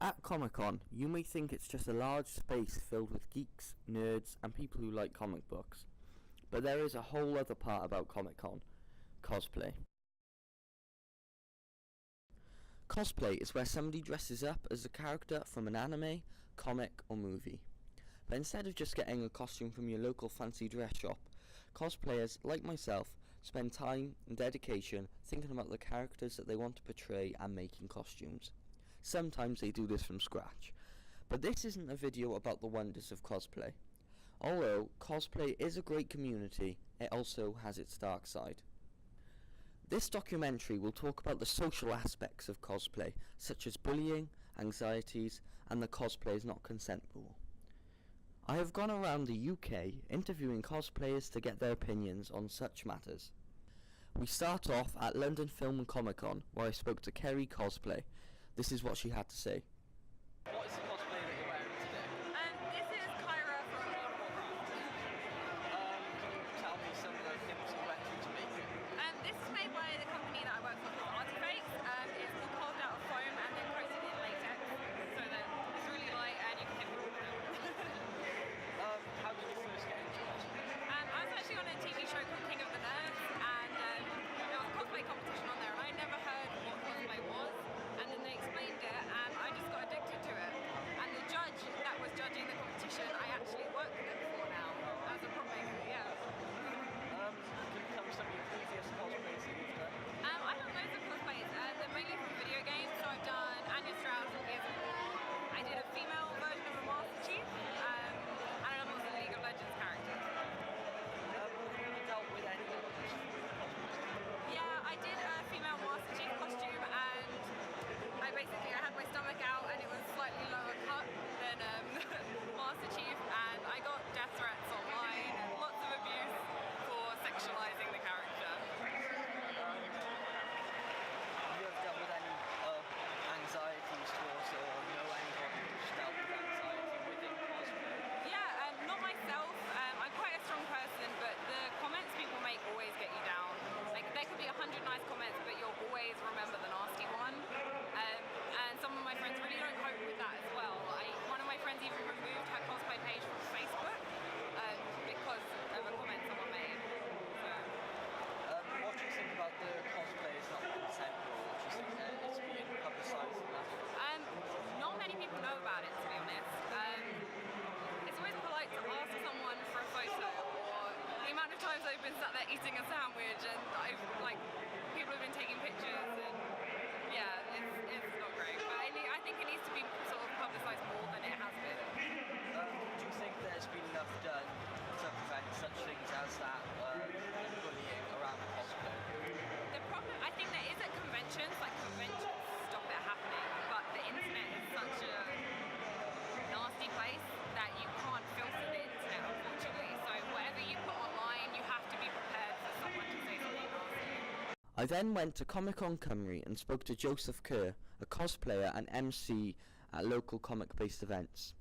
At Comic-Con, you may think it's just a large space filled with geeks, nerds, and people who like comic books. But there is a whole other part about Comic-Con: cosplay. Cosplay is where somebody dresses up as a character from an anime, comic, or movie. But instead of just getting a costume from your local fancy dress shop, cosplayers, like myself, spend time and dedication thinking about the characters that they want to portray and making costumes. Sometimes they do this from scratch. But this isn't a video about the wonders of cosplay. Although cosplay is a great community, it also has its dark side. This documentary will talk about the social aspects of cosplay, such as bullying, anxieties, and the cosplay is not consentable. I have gone around the UK interviewing cosplayers to get their opinions on such matters. We start off at London Film and Comic Con, where I spoke to Kerry Cosplay. This is what she had to say. What is the cosplay that you're wearing today? This is Kyra from World of Warcraft. Can you tell me some of the things you went through to make it? This is made by the company that I work for called Artifacts. It's all carved out of foam and then coated in latex, so that it's really light and you can hit people with it. How did you first get into cosplay? I was actually on a TV show called King of the Nerds, and there was a cosplay competition on there, and I never heard what cosplay was, and then they explained it, and I just got addicted to it. And the judge that was judging the competition, I actually worked with it before now, as a prop maker, yeah. Can you tell me some of your previous cosplays that you've done? I've done loads of cosplays. They're mainly from video games, so I've done Anya Strauss and Gears of War. I did a female version of a Master Chief, and I'm also a League of Legends character. Have you ever dealt with any other cosplays? Yeah, I did a female Master Chief costume, and I had my stomach out, and it was slightly lower cut than Master Chief, and I got death threats online, lots of abuse for sexualizing the character. Have you ever dealt with any anxieties towards it, or know anybody who's dealt with anxiety within cosplay? Yeah, not myself. I'm quite a strong person, but the comments people make always get you down. Like, there could be 100 nice comments, but you'll always remember the nasty one. And some of my friends really don't cope with that as well. One of my friends even removed her cosplay page from Facebook because of a comment someone made. So. What do you think about the cosplay is not consensual? What do you think that it's being publicised enough? Not many people know about it, to be honest. It's always polite to ask someone for a photo, or the amount of times I've been sat there eating a sandwich and people have been taking pictures, and yeah, it's not great. But I think it needs to be sort of publicised more than it has been. Do you think there's been enough done to prevent such things as that bullying around cosplay? The problem, I think there is at conventions, like conventions stop it happening, but the internet is such a nasty place that you can't filter the internet, unfortunately. So whatever you put online, you have to be prepared for someone to say something nasty. I then went to Comic-Con Cymru and spoke to Joseph Kerr, a cosplayer and MC at local comic-based events.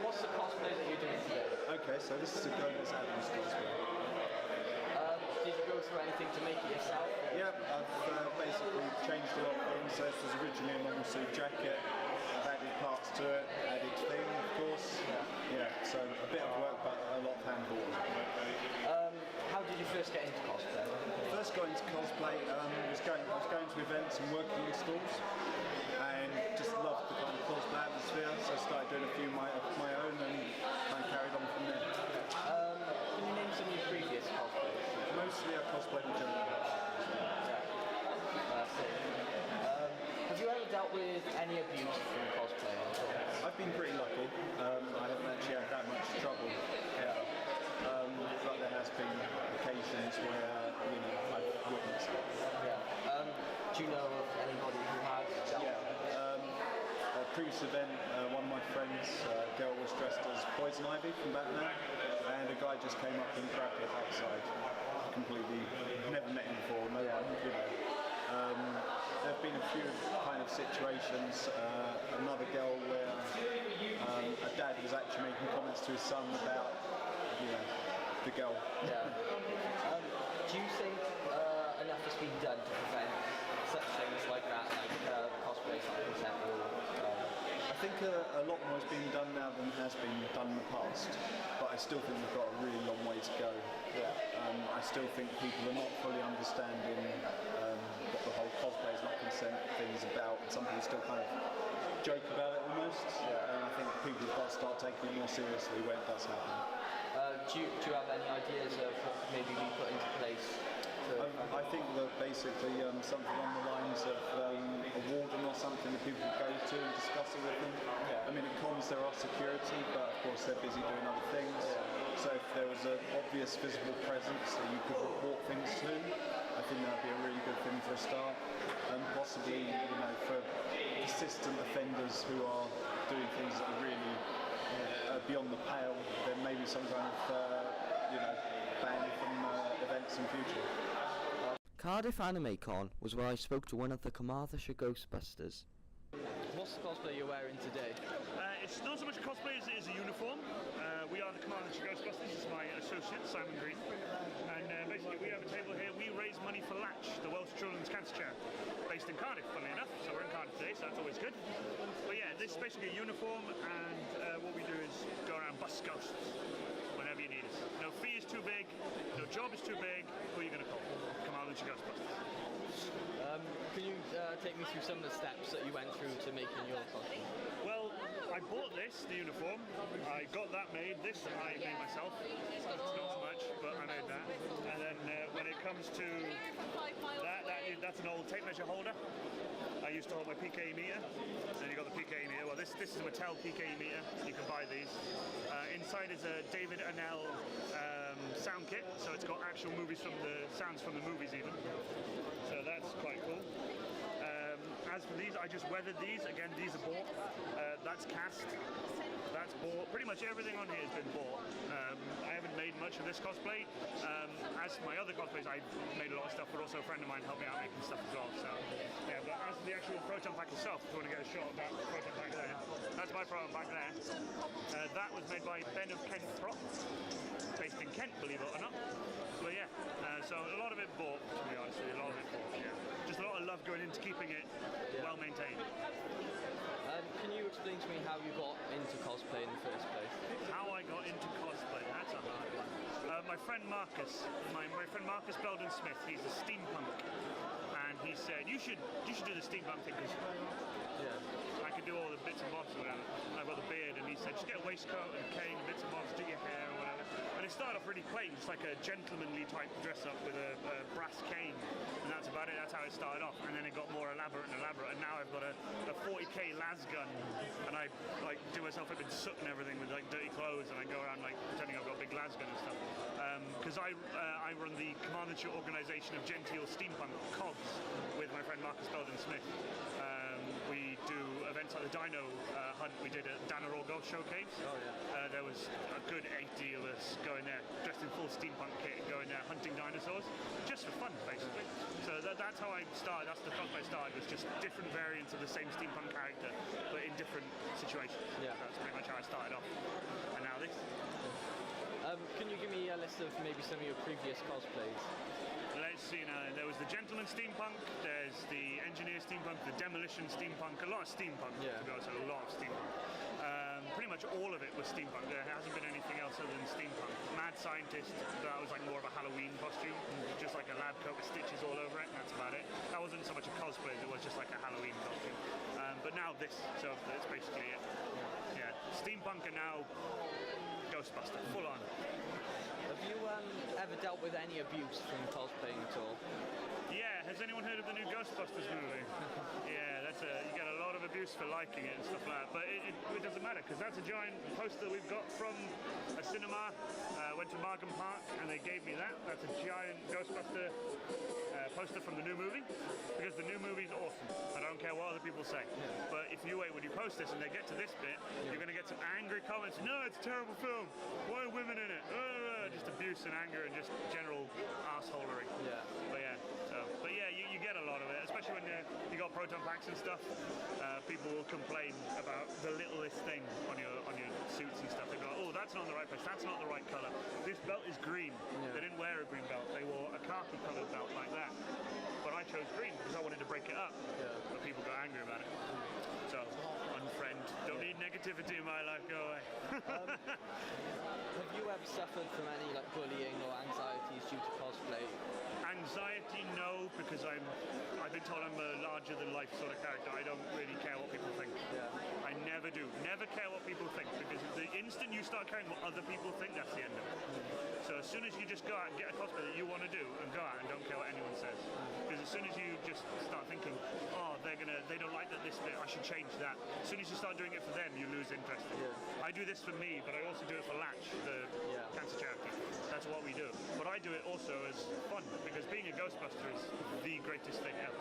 What's the cosplay that you're doing today? Okay, so this is a Gomez Adams cosplay. Did you go through anything to make it yourself? Yeah, I've basically changed a lot of things. So this was originally a normal suit jacket. I've added parts to it, added thing, of course. Yeah, so a bit of work, but a lot of handball. How did you first get into cosplay? First got into cosplay, I was going to events and working in stalls, and just loved the kind of cosplay atmosphere. So I started doing a few of my own, and kind of carried on from there. Can you name some of your previous cosplays? Mostly I cosplayed with German. Have you ever dealt with any abuse from cosplay? I've been pretty lucky. I haven't actually had that much trouble. Yeah. But there has been occasions where I've witnessed it. Yeah. Do you know of anybody who has dealt with it? A previous event, one of my friends, a girl was dressed as Poison Ivy from Batman, and a guy just came up and grabbed her backside. Completely, never met him before, no one, there have been a few kind of situations. Another girl where a dad was actually making comments to his son about, the girl. Yeah. Do you think enough has been done to prevent such things like that, like cosplay not consensual? think a lot more is being done now than has been done in the past, but I still think we've got a really long way to go. I still think people are not fully understanding what the whole cosplay is not consent thing is about. Some people still kind of joke about it almost, and I think people have got to start taking it more seriously when it does happen. Do you have any ideas of what could maybe be put into place? I think that basically something on the lines of a warden or something that people can go to and discuss it with them. I mean, at cons there are security, but of course they're busy doing other things. So if there was an obvious visible presence that you could report things to, I think that would be a really good thing for a start. And possibly, for persistent offenders who are doing things that are really beyond the pale, then maybe some kind of, ban from events in future. Cardiff Anime Con was where I spoke to one of the Carmarthenshire Ghostbusters. What's the cosplay you're wearing today? It's not so much a cosplay as it is a uniform. We are the Carmarthenshire Ghostbusters. This is my associate, Simon Green. And basically we have a table here. We raise money for Latch, the Welsh Children's Cancer Charity, based in Cardiff, funnily enough. So we're in Cardiff today, so that's always good. But yeah, this is basically a uniform, and what we do is go around bust ghosts whenever you need us. No fee is too big, no job is too big. Who are you going to call? Carmarthenshire Ghostbusters. Can you take me through some of the steps that you went through to making your costume? Well, I bought this, the uniform. I got that made. This I made myself. Not so much, but I made that. And then when it comes to that's an old tape measure holder. I used to hold my PKE meter. Then you got the PKE meter. Well, this is a Mattel PKE meter. You can buy these. Inside is a David Annell sound kit, so it's got actual sounds from the movies even. So that's quite cool. As for these, I just weathered these. Again, these are bought. That's cast. That's bought. Pretty much everything on here has been bought. I haven't made much of this cosplay. As for my other cosplays, I made a lot of stuff, but also a friend of mine helped me out making stuff as well. So yeah, but as for the actual proton pack itself, if you want to get a shot of that proton pack there, that's my proton pack there. That was made by Ben of Kent Prop, based in Kent, believe it or not. But yeah, so a lot of it bought, to be honest with you, a lot of it bought, yeah. Just a lot of love going into keeping it well maintained. Can you explain to me how you got into cosplay in the first place? How I got into cosplay, that's a hard one. My friend Marcus, my friend Marcus Belden Smith, he's a steampunk, and he said, you should do the steampunk thing, because I could do all the bits and bobs or whatever. And I've got the beard, and he said, just get a waistcoat and a cane, bits and bobs, do your hair or whatever. And it started off really plain, just like a gentlemanly type dress up with a brass cane, and that's about it. That's how it started off, and then it got more elaborate and elaborate, and now I've got a 40k las gun, and I like do myself up in soot and everything with like dirty clothes, and I go around like pretending I've got a big las gun and stuff. Because I run the Carmarthenshire organisation of Genteel Steampunk, COGS, with my friend Marcus Belden Smith. We do events like the Dino Hunt we did at Danarol Golf Showcase. There was a good 80 of us going there, dressed in full steampunk kit, going there hunting dinosaurs, just for fun basically. So that's how I started, that's the cosplay I started, was just different variants of the same steampunk character, but in different situations. Yeah. That's pretty much how I started off. And now this. Can you give me a list of maybe some of your previous cosplays? Let's see now, there was the Gentleman Steampunk, there's the Engineer Steampunk, the Demolition Steampunk, a lot of steampunk, to be honest, a lot of steampunk. Pretty much all of it was steampunk, there hasn't been anything else other than steampunk. Mad Scientist, that was like more of a Halloween costume, just like a lab coat with stitches all over it, that's about it. That wasn't so much a cosplay, it was just like a Halloween costume. But now this, so that's basically it. Yeah, steampunk and now Ghostbuster, full on. Have you ever dealt with any abuse from cosplaying at all? Yeah, has anyone heard of the new Ghostbusters movie? Yeah, you get a lot of abuse for liking it and stuff like that, but it doesn't matter, because that's a giant poster we've got from a cinema. Went to Markham Park and they gave me that. That's a giant Ghostbuster poster from the new movie, because the new movie's awesome. I don't care what other people say. But if you wait when you post this and they get to this bit, you're going to get some angry comments. No, it's a terrible film. Why are women in it? Just abuse and anger and just general arseholery. Yeah. But yeah, you get a lot of it, especially when you got proton packs and stuff. People will complain about the littlest thing on your suits and stuff. They'll be like, oh, that's not in the right place. That's not the right color. This belt is green. They didn't wear a green belt. They wore a khaki colored belt like that. But I chose green because I wanted to break it up. But people got angry about it. So unfriend. Don't negativity in my life go away. Have you ever suffered from any like bullying or anxieties due to cosplay? Anxiety, no, because I've been told I'm a larger than life sort of character. I don't really care what people think. Yeah. I never do. Never care what people think, because the instant you start caring what other people think, that's the end of it. So as soon as you just go out and get a cosplay that you want to do and go out and don't care what anyone says, because as soon as you just start thinking, oh, they don't like that this bit, I should change that. As soon as you start doing it for them, you lose interest. Yeah. I do this for me, but I also do it for Latch, the cancer charity. That's what we do. But I do it also as fun, because being a Ghostbuster is the greatest thing ever.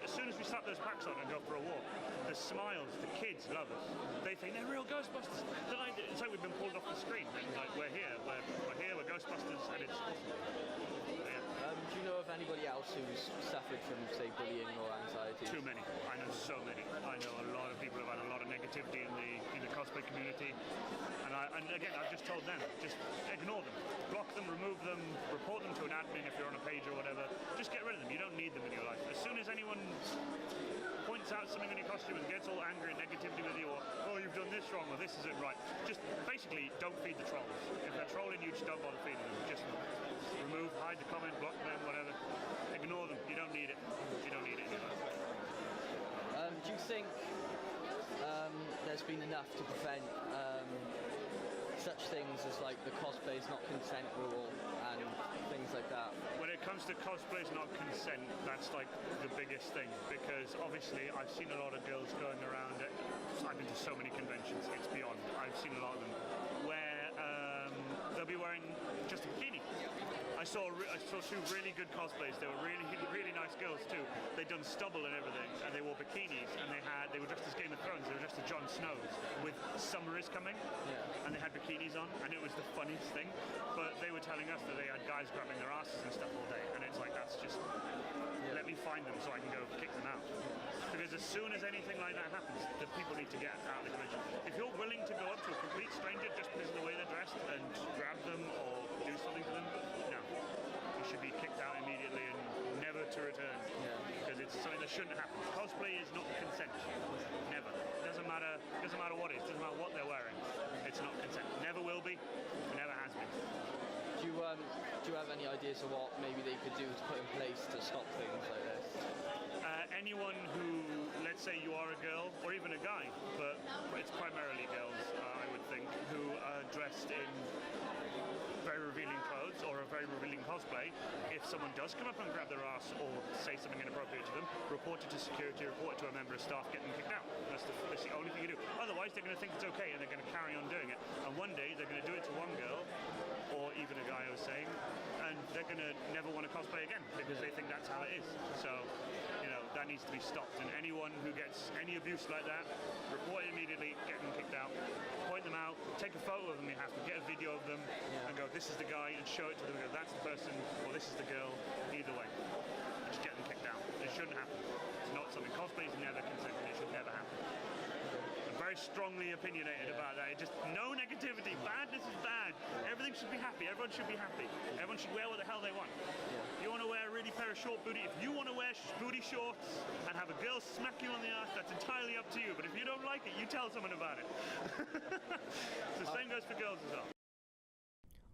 As soon as we slap those packs on and go for a walk, the smiles, the kids love us. They think they're real Ghostbusters. It's like we've been pulled off the screen. Like we're here, we're Ghostbusters, and it's awesome. Yeah. Do you know of anybody else who's suffered from, say, bullying or anxiety? Too many. I know so many. I know a lot of people have had a lot of negativity in the cosplay community, and again, I've just told them, just ignore them, block them, remove them, report them to an admin if you're on a page or whatever. Just get rid of them. You don't need them in your life. As soon as anyone points out something in your costume and gets all angry and negativity with you, or oh, you've done this wrong, or this isn't right, just basically don't feed the trolls. If they're trolling you, just don't bother feeding them. Just remove, hide the comment, block them, whatever. Ignore them. You don't need it. You don't need it in your life. Do you think there's been enough to prevent such things as like the cosplay is not consent rule and things like that? When it comes to cosplays not consent, that's like the biggest thing, because obviously I've seen a lot of girls going around it. I've been to so many conventions, it's beyond. I've seen a lot of them where they'll be wearing just a bikini. I saw two really good cosplays. They were really nice girls too. They'd done stubble and everything, and they wore bikinis, and they were dressed as Game of Thrones. They were dressed as Jon Snows with Summer is Coming, and they had bikinis on, and it was the funniest thing. But they were telling us that they had guys grabbing their asses and stuff all day, and it's like, that's just, let me find them so I can go kick them out. Because as soon as anything like that happens, the people need to get out of the convention. If you're willing to go up to a complete stranger just because of the way they're dressed and grab them or do something to them, no. You should be kicked out immediately and never to return. Because it's something that shouldn't happen. Cosplay is not consent. Never. Doesn't matter what it is, doesn't matter what they're wearing. It's not consent. Never will be, never has been. Do you have any ideas of what maybe they could do to put in place to stop things like this? Anyone who, let's say you are a girl, or even a guy, but it's primarily girls, I would think, who are dressed in very revealing clothes or a very revealing cosplay, if someone does come up and grab their ass or say something inappropriate to them, report it to security, report it to a member of staff, get them kicked out. That's the only thing you do. Otherwise, they're going to think it's okay and they're going to carry on doing it. And one day, they're going to do it to one girl, or even a guy, I was saying, and they're going to never want to cosplay again because they think that's how it is. So, that needs to be stopped. And anyone who gets any abuse like that, report it immediately, get them kicked out, point them out, take a photo of them, you have to get a video of them, and go, this is the guy, and show it to them, and go, that's the person, or this is the girl, either way. And just get them kicked out. It shouldn't happen. It's not something. Cosplay is never consented. It should never happen. I'm very strongly opinionated about that. Just no negativity. Badness is bad. Everything should be happy. Everyone should be happy. Everyone should wear what the hell they want. If you want to wear a really pair of short booty, if you want to wear booty shorts and have a girl smack you on the ass, that's entirely up to you. But if you don't like it, you tell someone about it. So the same goes for girls as well.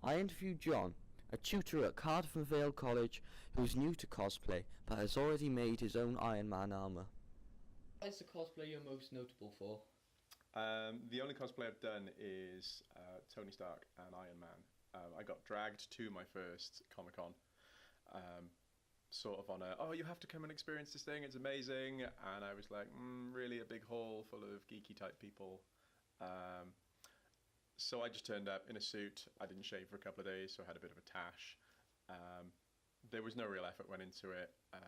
I interviewed John, a tutor at Cardiff and Vale College who's new to cosplay but has already made his own Iron Man armour. What is the cosplay you're most notable for? The only cosplay I've done is Tony Stark and Iron Man. I got dragged to my first Comic-Con, sort of on a, oh, you have to come and experience this thing, it's amazing, and I was like, really a big hall full of geeky type people. So I just turned up in a suit. I didn't shave for a couple of days, so I had a bit of a tash. There was no real effort went into it. I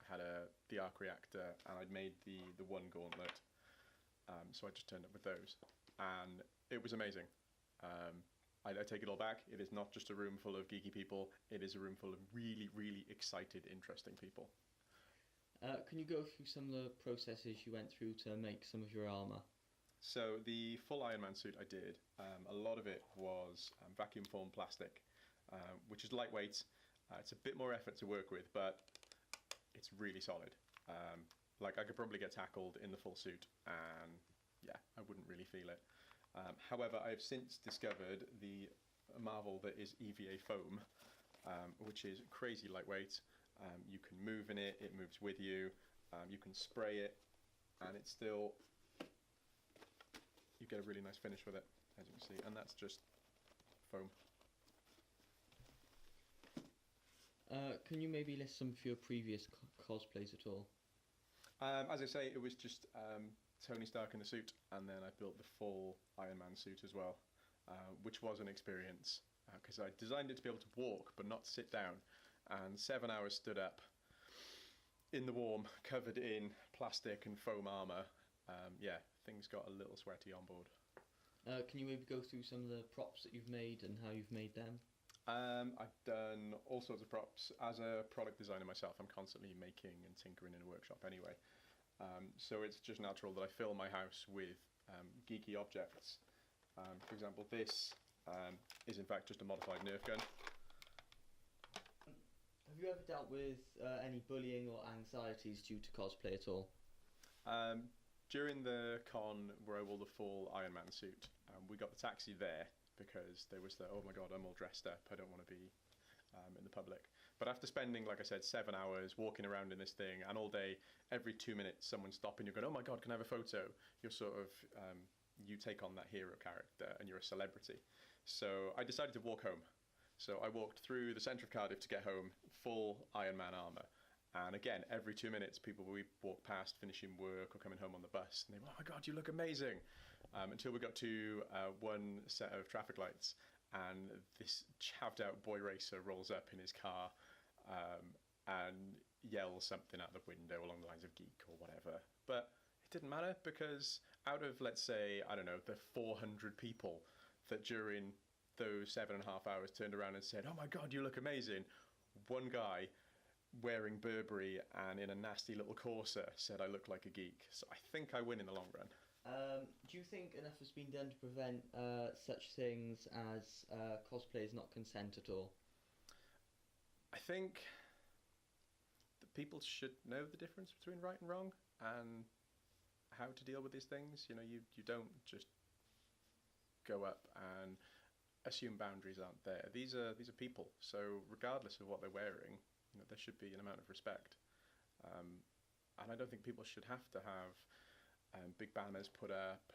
had the arc reactor, and I'd made the one gauntlet. So I just turned up with those, and it was amazing. I take it all back. It is not just a room full of geeky people. It is a room full of really, really excited, interesting people. Can you go through some of the processes you went through to make some of your armour? So the full Iron Man suit I did, a lot of it was vacuum formed plastic, which is lightweight. It's a bit more effort to work with, but it's really solid. Like I could probably get tackled in the full suit, and yeah, I wouldn't really feel it. However, I have since discovered the marvel that is EVA foam, which is crazy lightweight. You can move in it, it moves with you, you can spray it, and it's still, you get a really nice finish with it, as you can see, and that's just foam. Can you maybe list some of your previous cosplays at all? As I say, it was just Tony Stark in the suit, and then I built the full Iron Man suit as well, which was an experience, because I designed it to be able to walk but not sit down, and 7 hours stood up in the warm, covered in plastic and foam armour. Yeah, things got a little sweaty on board. Can you maybe go through some of the props that you've made and how you've made them? I've done all sorts of props. As a product designer myself, I'm constantly making and tinkering in a workshop anyway. So it's just natural that I fill my house with geeky objects. For example, this is in fact just a modified Nerf gun. Have you ever dealt with any bullying or anxieties due to cosplay at all? During the con where I wore the full Iron Man suit, we got the taxi there because there was the, oh my god, I'm all dressed up, I don't want to be in the public. But after spending, like I said, 7 hours walking around in this thing, and all day, every 2 minutes, someone's stopping you going, oh my god, can I have a photo? You're sort of, you take on that hero character and you're a celebrity. So I decided to walk home. So I walked through the centre of Cardiff to get home, full Iron Man armour. And again, every 2 minutes, people would walk past, finishing work or coming home on the bus, and they were, oh my god, you look amazing. Until we got to one set of traffic lights, and this chavved out boy racer rolls up in his car and yells something out the window along the lines of geek or whatever. But it didn't matter, because out of, let's say, I don't know, the 400 people that during those 7.5 hours turned around and said, oh my god, you look amazing, one guy wearing Burberry and in a nasty little Corsa said I look like a geek. So I think I win in the long run. Do you think enough has been done to prevent such things as cosplay is not consent at all? I think that people should know the difference between right and wrong and how to deal with these things. You know, you don't just go up and assume boundaries aren't there. These are people, so regardless of what they're wearing, you know, there should be an amount of respect. And I don't think people should have to have big banners put up,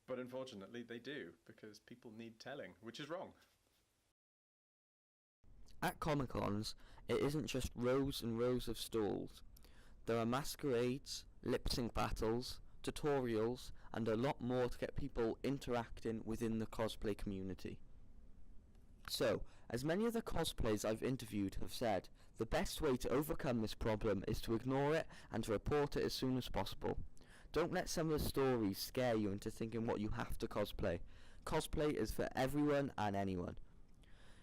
but unfortunately they do, because people need telling, which is wrong. At Comic-Cons, it isn't just rows and rows of stalls. There are masquerades, lip-sync battles, tutorials, and a lot more to get people interacting within the cosplay community. So, as many of the cosplayers I've interviewed have said, the best way to overcome this problem is to ignore it and to report it as soon as possible. Don't let some of the stories scare you into thinking what you have to cosplay. Cosplay is for everyone and anyone.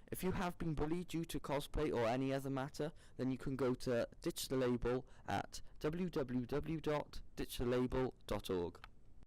If you have been bullied due to cosplay or any other matter, then you can go to Ditch the Label at www.ditchthelabel.org.